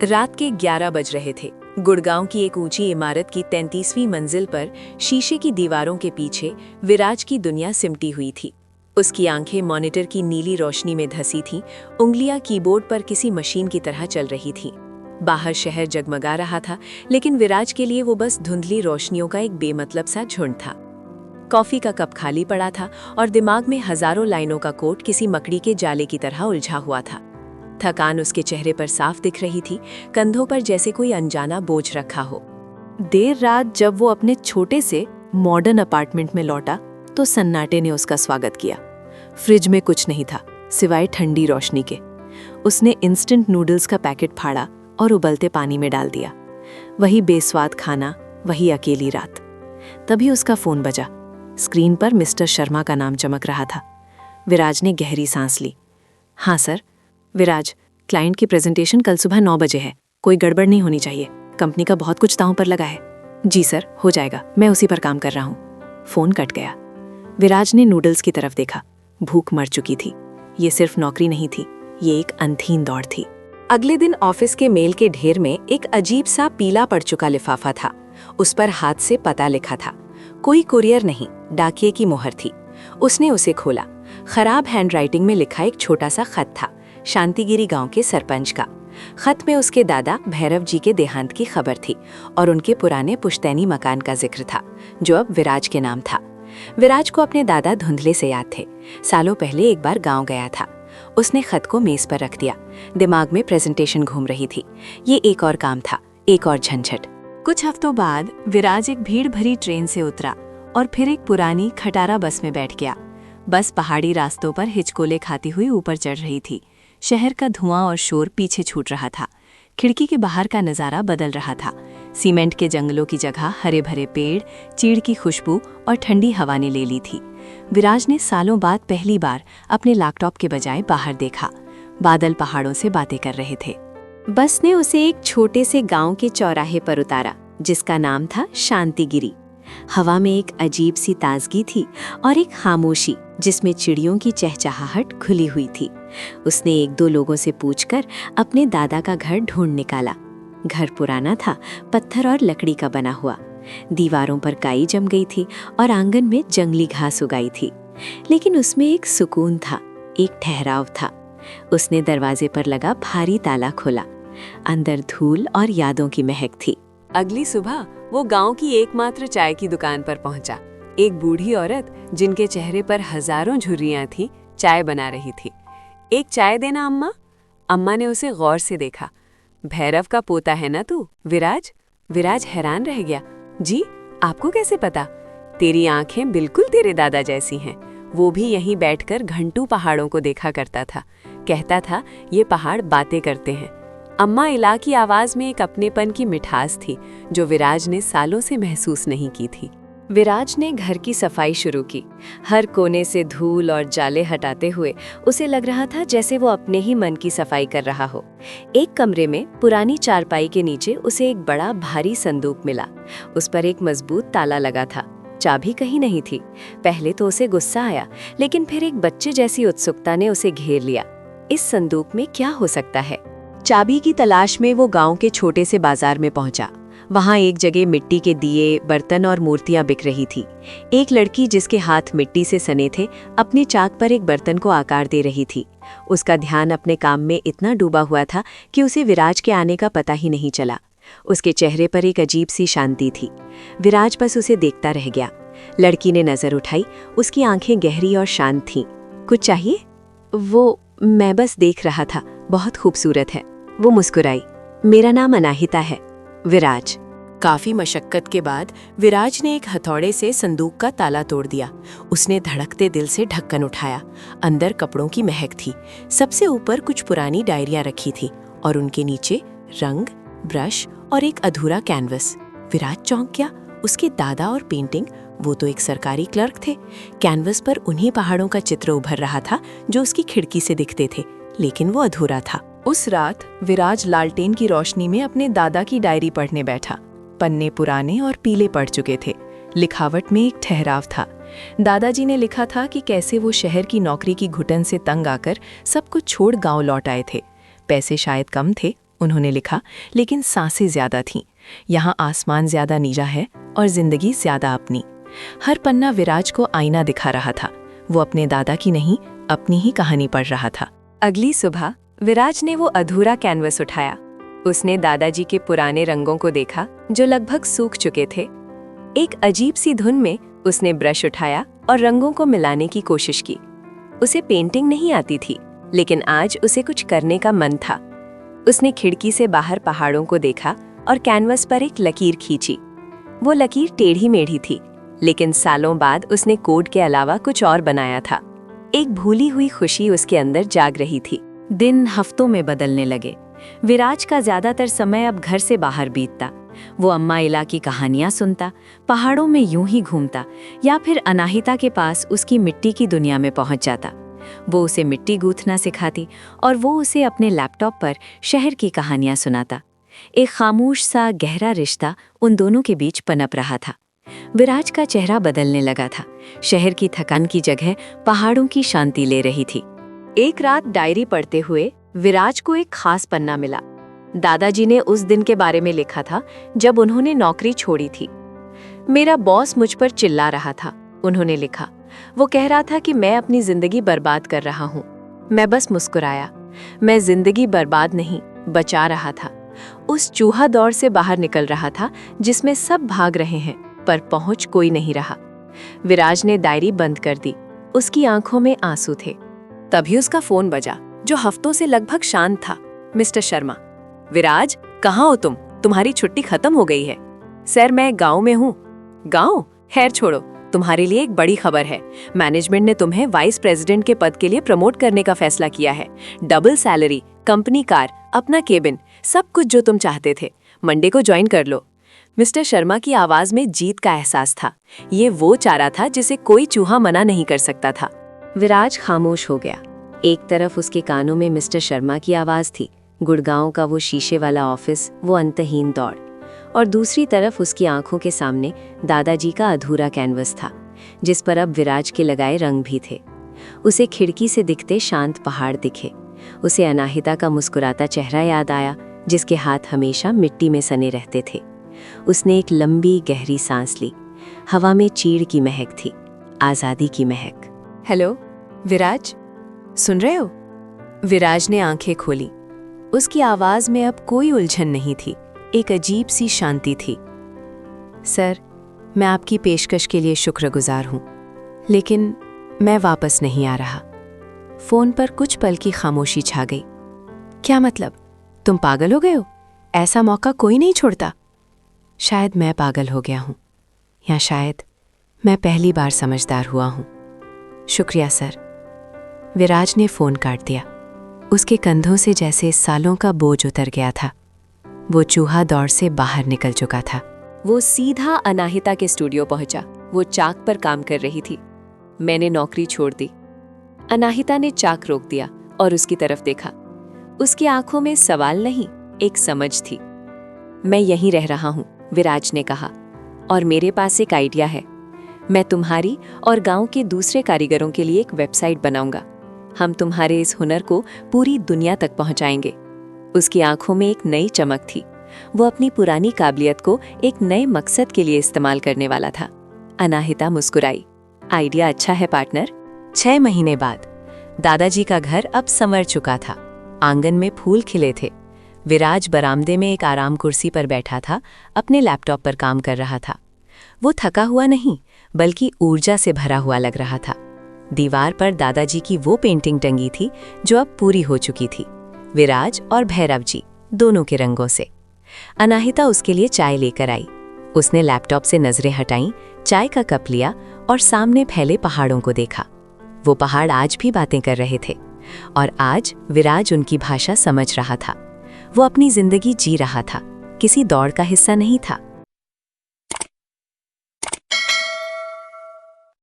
रात के 11 बज रहे थे। गुड़गांव की एक ऊंची इमारत की 33वीं मंजिल पर शीशे की दीवारों के पीछे विराज की दुनिया सिमटी हुई थी। उसकी आंखें मॉनिटर की नीली रोशनी में धसी थीं, उंगलियां कीबोर्ड पर किसी मशीन की तरह चल रही थीं। बाहर शहर जगमगा रहा था, लेकिन विराज के लिए वो बस धुंधली रोशनियों का एक बेमतलब सा झुंड था। कॉफी का कप खाली पड़ा था और दिमाग में हजारों लाइनों का कोट किसी मकड़ी के जाले की तरह उलझा हुआ था। थकान उसके चेहरे पर साफ दिख रही थी, कंधों पर जैसे कोई अनजाना बोझ रखा हो। देर रात जब वो अपने छोटे से मॉडर्न अपार्टमेंट में लौटा तो सन्नाटे ने उसका स्वागत किया। फ्रिज में कुछ नहीं था सिवाय ठंडी रोशनी के। उसने इंस्टेंट नूडल्स का पैकेट फाड़ा और उबलते पानी में डाल दिया। वही बेस्वाद खाना, वही अकेली रात। तभी उसका फोन बजा। स्क्रीन पर मिस्टर शर्मा का नाम चमक रहा था। विराज ने गहरी सांस ली। हाँ सर। विराज, क्लाइंट की प्रेजेंटेशन कल सुबह 9 बजे है। कोई गड़बड़ नहीं होनी चाहिए। कंपनी का बहुत कुछ दांव पर लगा है। जी सर, हो जाएगा, मैं उसी पर काम कर रहा हूँ। फोन कट गया। विराज ने नूडल्स की तरफ देखा। भूख मर चुकी थी। ये सिर्फ नौकरी नहीं थी, ये एक अनथीन दौड़ थी। अगले दिन ऑफिस के मेल के ढेर में एक अजीब सा पीला पड़ चुका लिफाफा था। उस पर हाथ से पता लिखा था। कोई कुरियर नहीं, डाकिये की मोहर थी। उसने उसे खोला। खराब हैंडराइटिंग में लिखा एक छोटा सा खत था, शांतिगिरी गांव के सरपंच का। खत में उसके दादा भैरव जी के देहांत की खबर थी और उनके पुराने पुश्तैनी मकान का जिक्र था, जो अब विराज के नाम था। विराज को अपने दादा धुंधले से याद थे। सालों पहले एक बार गांव गया था। उसने खत को मेज पर रख दिया। दिमाग में प्रेजेंटेशन घूम रही थी। ये एक और काम था, एक और झंझट। कुछ हफ्तों बाद विराज एक भीड़ भरी ट्रेन से उतरा और फिर एक पुरानी खटारा बस में बैठ गया। बस पहाड़ी रास्तों पर हिचकोले खाती हुई ऊपर चढ़ रही थी। शहर का धुआं और शोर पीछे छूट रहा था। खिड़की के बाहर का नज़ारा बदल रहा था। सीमेंट के जंगलों की जगह हरे भरे पेड़, चीड़ की खुशबू और ठंडी हवा ने ले ली थी। विराज ने सालों बाद पहली बार अपने लैपटॉप के बजाय बाहर देखा। बादल पहाड़ों से बातें कर रहे थे। बस ने उसे एक छोटे से गांव के चौराहे पर उतारा, जिसका नाम था शांतिगिरी। हवा में एक अजीब सी ताजगी थी और एक खामोशी जिसमें चिड़ियों की चहचहाहट खुली हुई थी। उसने एक दो लोगों से पूछकर अपने दादा का घर ढूंढ निकाला। घर पुराना था, पत्थर और लकड़ी का बना हुआ। दीवारों पर काई जम गई थी और आंगन में जंगली घास उगाई थी। लेकिन उसमें एक सुकून था, एक ठहराव था। उसने दरवाजे पर लगा भारी ताला खोला। अंदर धूल और यादों की महक थी। अगली सुबह वो गांव की एकमात्र चाय की दुकान पर पहुंचा। एक बूढ़ी औरत जिनके चेहरे पर हजारों झुर्रियां थीं, चाय बना रही थी। एक चाय देना अम्मा। अम्मा ने उसे गौर से देखा। भैरव का पोता है ना तू, विराज? विराज हैरान रह गया। जी, आपको कैसे पता? तेरी आंखें बिल्कुल तेरे दादा जैसी हैं। वो भी यहीं बैठकर घंटू पहाड़ों को देखा करता था। कहता था ये पहाड़ बातें करते हैं। अम्मा इला की आवाज में एक अपनेपन की मिठास थी जो विराज ने सालों से महसूस नहीं की थी। विराज ने घर की सफाई शुरू की। हर कोने से धूल और जाले हटाते हुए उसे लग रहा था जैसे वो अपने ही मन की सफाई कर रहा हो। एक कमरे में पुरानी चारपाई के नीचे उसे एक बड़ा भारी संदूक मिला। उस पर एक मजबूत ताला लगा था। चाबी कहीं नहीं थी। पहले तो उसे गुस्सा आया, लेकिन फिर एक बच्चे जैसी उत्सुकता ने उसे घेर लिया। इस संदूक में क्या हो सकता है? चाबी की तलाश में वो गांव के छोटे से बाजार में पहुंचा। वहां एक जगह मिट्टी के दिए, बर्तन और मूर्तियां बिक रही थी। एक लड़की जिसके हाथ मिट्टी से सने थे, अपने चाक पर एक बर्तन को आकार दे रही थी। उसका ध्यान अपने काम में इतना डूबा हुआ था कि उसे विराज के आने का पता ही नहीं चला। उसके चेहरे पर एक अजीब सी शांति थी। विराज बस उसे देखता रह गया। लड़की ने नजर उठाई। उसकी आंखें गहरी और शांत थीं। कुछ चाहिए? वो मैं बस देख रहा था, बहुत खूबसूरत है। वो मुस्कुराई। मेरा नाम अनाहिता है। विराज। काफी मशक्कत के बाद विराज ने एक हथौड़े से संदूक का ताला तोड़ दिया। उसने धड़कते दिल से ढक्कन उठाया। अंदर कपड़ों की महक थी। सबसे ऊपर कुछ पुरानी डायरियां रखी थी और उनके नीचे रंग, ब्रश और एक अधूरा कैनवस। विराज चौंक गया। उसके दादा और पेंटिंग, वो तो एक सरकारी क्लर्क थे। कैनवस पर उन्हीं पहाड़ों का चित्र उभर रहा था जो उसकी खिड़की से दिखते थे, लेकिन वो अधूरा था। उस रात विराज लालटेन की रोशनी में अपने दादा की डायरी पढ़ने बैठा। पन्ने पुराने और पीले पड़ चुके थे। लिखावट में एक ठहराव था। दादाजी ने लिखा था कि कैसे वो शहर की नौकरी की घुटन से तंग आकर सब कुछ छोड़ गांव लौट आए थे। पैसे शायद कम थे, उन्होंने लिखा, लेकिन सांसें ज्यादा थीं। यहाँ आसमान ज्यादा नीला है और जिंदगी ज्यादा अपनी। हर पन्ना विराज को आईना दिखा रहा था। वो अपने दादा की नहीं, अपनी ही कहानी पढ़ रहा था। अगली सुबह विराज ने वो अधूरा कैनवस उठाया। उसने दादाजी के पुराने रंगों को देखा जो लगभग सूख चुके थे। एक अजीब सी धुन में उसने ब्रश उठाया और रंगों को मिलाने की कोशिश की। उसे पेंटिंग नहीं आती थी, लेकिन आज उसे कुछ करने का मन था। उसने खिड़की से बाहर पहाड़ों को देखा और कैनवस पर एक लकीर खींची। वो लकीर टेढ़ी मेढ़ी थी, लेकिन सालों बाद उसने कोड के अलावा कुछ और बनाया था। एक भूली हुई खुशी उसके अंदर जाग रही थी। दिन हफ्तों में बदलने लगे। विराज का ज्यादातर समय अब घर से बाहर बीतता। वो अम्मा इला की कहानियां सुनता, पहाड़ों में यूं ही घूमता, या फिर अनाहिता के पास उसकी मिट्टी की दुनिया में पहुंच जाता। वो उसे मिट्टी गूंथना सिखाती और वो उसे अपने लैपटॉप पर शहर की कहानियां सुनाता। एक खामोश सा गहरा रिश्ता उन दोनों के बीच पनप रहा था। विराज का चेहरा बदलने लगा था। शहर की थकान की जगह पहाड़ों की शांति ले रही थी। एक रात डायरी पढ़ते हुए विराज को एक खास पन्ना मिला। दादाजी ने उस दिन के बारे में लिखा था जब उन्होंने नौकरी छोड़ी थी। मेरा बॉस मुझ पर चिल्ला रहा था, उन्होंने लिखा। वो कह रहा था कि मैं अपनी जिंदगी बर्बाद कर रहा हूँ। मैं बस मुस्कुराया। मैं जिंदगी बर्बाद नहीं, बचा रहा था। उस चूहा दौड़ से बाहर निकल रहा था जिसमें सब भाग रहे हैं, पर पहुंच कोई नहीं रहा। विराज ने डायरी बंद कर दी। उसकी आंखों में आंसू थे। तभी उसका फोन बजा, जो हफ्तों से लगभग शांत था। मिस्टर शर्मा। विराज, कहाँ हो तुम? तुम्हारी छुट्टी खत्म हो गई है। सर, मैं गांव में हूँ। गांव? खैर छोड़ो, तुम्हारे लिए एक बड़ी खबर है। मैनेजमेंट ने तुम्हें वाइस प्रेसिडेंट के पद के लिए प्रमोट करने का फैसला किया है। डबल सैलरी, कंपनी कार, अपना केबिन, सब कुछ जो तुम चाहते थे। मंडे को ज्वाइन कर लो। मिस्टर शर्मा की आवाज में जीत का एहसास था। ये वो चारा था जिसे कोई चूहा मना नहीं कर सकता था। विराज खामोश हो गया। एक तरफ उसके कानों में मिस्टर शर्मा की आवाज थी, गुड़गांव का वो शीशे वाला ऑफिस, वो अंतहीन दौड़, और दूसरी तरफ उसकी आंखों के सामने दादाजी का अधूरा कैनवस था, जिस पर अब विराज के लगाए रंग भी थे। उसे खिड़की से दिखते शांत पहाड़ दिखे। उसे अनाहिता का मुस्कुराता चेहरा याद आया, जिसके हाथ हमेशा मिट्टी में सने रहते थे। उसने एक लंबी गहरी सांस ली। हवा में चीड़ की महक थी, आजादी की महक। हेलो विराज, सुन रहे हो? विराज ने आंखें खोली। उसकी आवाज में अब कोई उलझन नहीं थी, एक अजीब सी शांति थी। सर, मैं आपकी पेशकश के लिए शुक्रगुजार हूं, लेकिन मैं वापस नहीं आ रहा। फोन पर कुछ पल की खामोशी छा गई। क्या मतलब? तुम पागल हो गए हो? ऐसा मौका कोई नहीं छोड़ता। शायद मैं पागल हो गया हूं, या शायद मैं पहली बार समझदार हुआ हूं। शुक्रिया सर। विराज ने फोन काट दिया। उसके कंधों से जैसे सालों का बोझ उतर गया था। वो चूहा दौड़ से बाहर निकल चुका था। वो सीधा अनाहिता के स्टूडियो पहुंचा। वो चाक पर काम कर रही थी। मैंने नौकरी छोड़ दी। अनाहिता ने चाक रोक दिया और उसकी तरफ देखा। उसकी आंखों में सवाल नहीं, एक समझ थी। मैं यहीं रह रहा हूं, विराज ने कहा, और मेरे पास एक आइडिया है। मैं तुम्हारी और गांव के दूसरे कारीगरों के लिए एक वेबसाइट बनाऊंगा। हम तुम्हारे इस हुनर को पूरी दुनिया तक पहुंचाएंगे। उसकी आंखों में एक नई चमक थी। वो अपनी पुरानी काबिलियत को एक नए मकसद के लिए इस्तेमाल करने वाला था। अनाहिता मुस्कुराई। आइडिया अच्छा है पार्टनर। 6 महीने बाद दादाजी का घर अब संवर चुका था। आंगन में फूल खिले थे। विराज बरामदे में एक आराम कुर्सी पर बैठा था, अपने लैपटॉप पर काम कर रहा था। वो थका हुआ नहीं, बल्कि ऊर्जा से भरा हुआ लग रहा था। दीवार पर दादाजी की वो पेंटिंग टंगी थी जो अब पूरी हो चुकी थी, विराज और भैरव जी दोनों के रंगों से। अनाहिता उसके लिए चाय लेकर आई। उसने लैपटॉप से नजरें हटाईं, चाय का कप लिया और सामने फैले पहाड़ों को देखा। वो पहाड़ आज भी बातें कर रहे थे, और आज विराज उनकी भाषा समझ रहा था। वो अपनी जिंदगी जी रहा था, किसी दौड़ का हिस्सा नहीं था।